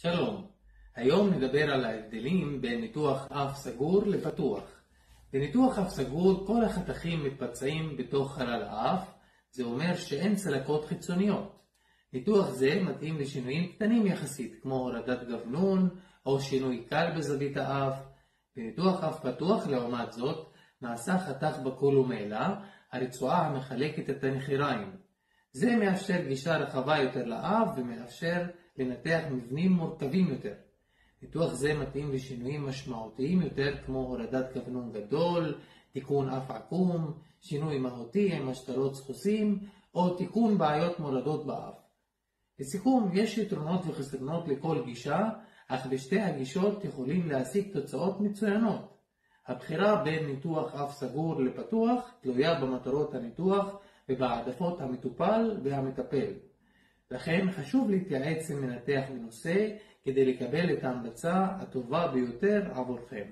שלום, היום נדבר על ההבדלים בין ניתוח אף סגור לפתוח. בניתוח אף סגור כל החתכים מתבצעים בתוך חלל האף, זה אומר שאין צלקות חיצוניות. ניתוח זה מתאים לשינויים קטנים יחסית, כמו הורדת גבנון או שינוי קל בזווית האף. בניתוח אף פתוח לעומת זאת, נעשה חתך בקול ומעלה, הרצועה המחלקת את הנחיריים. זה מאפשר גישה רחבה יותר לאף ומאפשר לנתח מבנים מורכבים יותר. ניתוח זה מתאים לשינויים משמעותיים יותר כמו הורדת גבנון גדול, תיקון אף עקום, שינוי מהותי עם השתלות סחוסים או תיקון בעיות מולדות באף. לסיכום, יש יתרונות וחסרונות לכל גישה, אך בשתי הגישות יכולים להשיג תוצאות מצוינות. הבחירה בין ניתוח אף סגור לפתוח תלויה במטרות הניתוח ובהעדפות המטופל והמטפל. לכן חשוב להתייעץ עם מנתח מנוסה כדי לקבל את ההמלצה הטובה ביותר עבורכם.